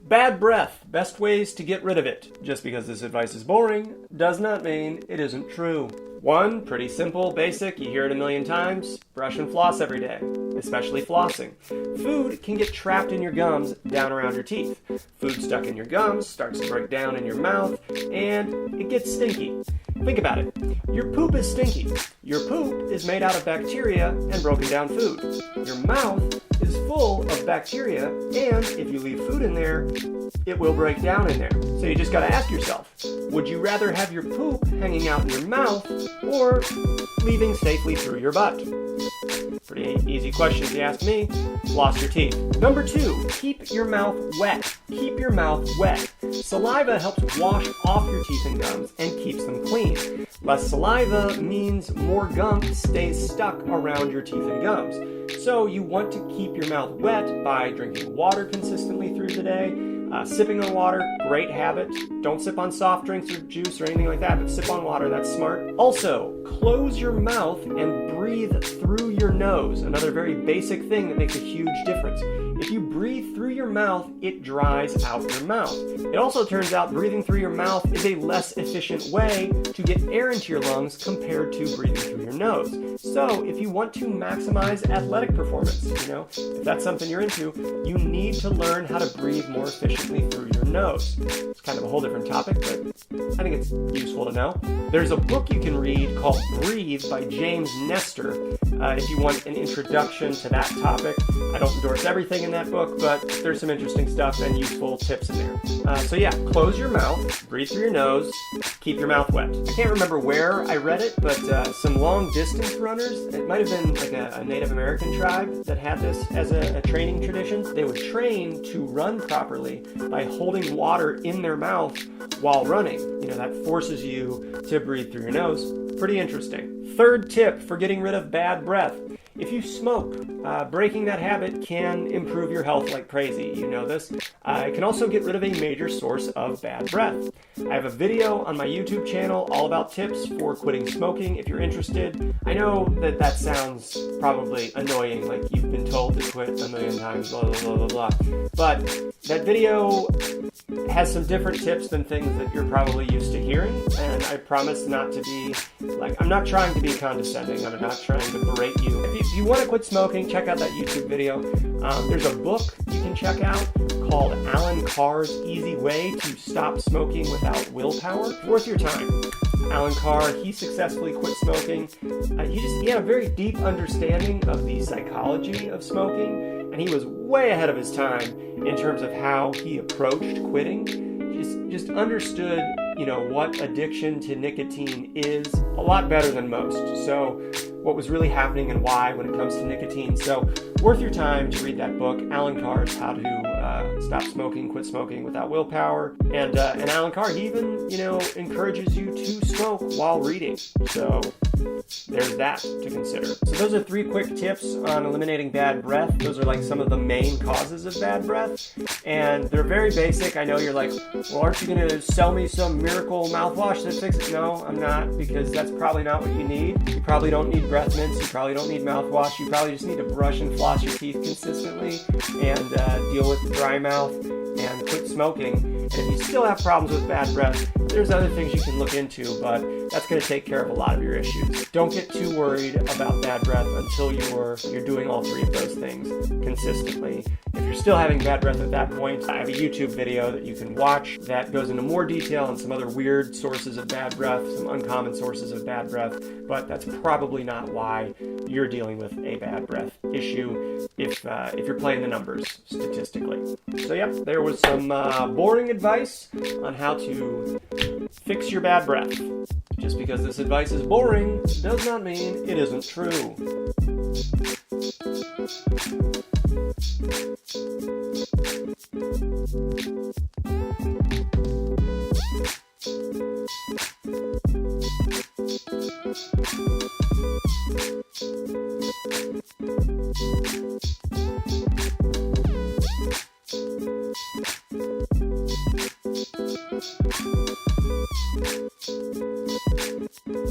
Bad breath. Best ways to get rid of it. Just because this advice is boring does not mean it isn't true. One, pretty simple, basic, you hear it a million times, brush and floss every day, especially flossing. Food can get trapped in your gums down around your teeth. Food stuck in your gums starts to break down in your mouth, and it gets stinky. Think about it. Your poop is stinky. Your poop is made out of bacteria and broken down food. Your mouth is full of bacteria, and if you leave food in there, it will break down in there. So you just gotta ask yourself, would you rather have your poop hanging out in your mouth or leaving safely through your butt? Pretty easy question if you ask me. Floss your teeth. Number 2, keep your mouth wet. Keep your mouth wet. Saliva helps wash off your teeth and gums and keeps them clean. Less saliva means more gum stays stuck around your teeth and gums. So you want to keep your mouth wet by drinking water consistently through the day. Sipping on water, great habit. Don't sip on soft drinks or juice or anything like that, but sip on water, that's smart. Also, close your mouth and breathe through your nose. Another very basic thing that makes a huge difference. If you breathe through your mouth, it dries out your mouth. It also turns out breathing through your mouth is a less efficient way to get air into your lungs compared to breathing through your nose. So if you want to maximize athletic performance, if that's something you're into, you need to learn how to breathe more efficiently through your nose. It's kind of a whole different topic, but I think it's useful to know. There's a book you can read called Breathe by James Nestor if you want an introduction to that topic. I don't endorse everything in that book, but there's some interesting stuff and useful tips in there. So yeah, close your mouth, breathe through your nose, keep your mouth wet. I can't remember where I read it, but some long distance runners, it might have been like a Native American tribe that had this as a training tradition. They would train to run properly by holding water in their mouth while running. That forces you to breathe through your nose. Pretty interesting. Third tip for getting rid of bad breath. If you smoke, breaking that habit can improve your health like crazy. You know this. It can also get rid of a major source of bad breath. I have a video on my YouTube channel all about tips for quitting smoking if you're interested. I know that sounds probably annoying, like you've been told to quit a million times, blah, blah, blah, blah, blah. But that video has some different tips than things that you're probably used to hearing, and I promise not to be, I'm not trying to be condescending, I'm not trying to berate you. If you want to quit smoking, check out that YouTube video. There's a book you can check out called Alan Carr's Easy Way to Stop Smoking Without Willpower. It's worth your time. Alan Carr, he successfully quit smoking. He had a very deep understanding of the psychology of smoking, and he was way ahead of his time in terms of how he approached quitting. Just understood, what addiction to nicotine is a lot better than most. So what was really happening and why when it comes to nicotine. So worth your time to read that book, Alan Carr's How to Stop Smoking, Quit Smoking Without Willpower. And Alan Carr, he even, encourages you to smoke while reading. So there's that to consider. So those are 3 quick tips on eliminating bad breath. Those are like some of the main causes of bad breath. And they're very basic. I know you're like, well, aren't you going to sell me some miracle mouthwash that fixes it? No, I'm not, because that's probably not what you need. You probably don't need breath mints. You probably don't need mouthwash. You probably just need to brush and floss your teeth consistently and deal with dry mouth and quit smoking. And if you still have problems with bad breath, there's other things you can look into, but that's going to take care of a lot of your issues. Don't get too worried about bad breath until you're doing all 3 of those things consistently. If you're still having bad breath at that point, I have a YouTube video that you can watch that goes into more detail on some other weird sources of bad breath, some uncommon sources of bad breath, but that's probably not why you're dealing with a bad breath issue if you're playing the numbers statistically. So yep, there was some boring advice on how to fix your bad breath. Just because this advice is boring does not mean it isn't true.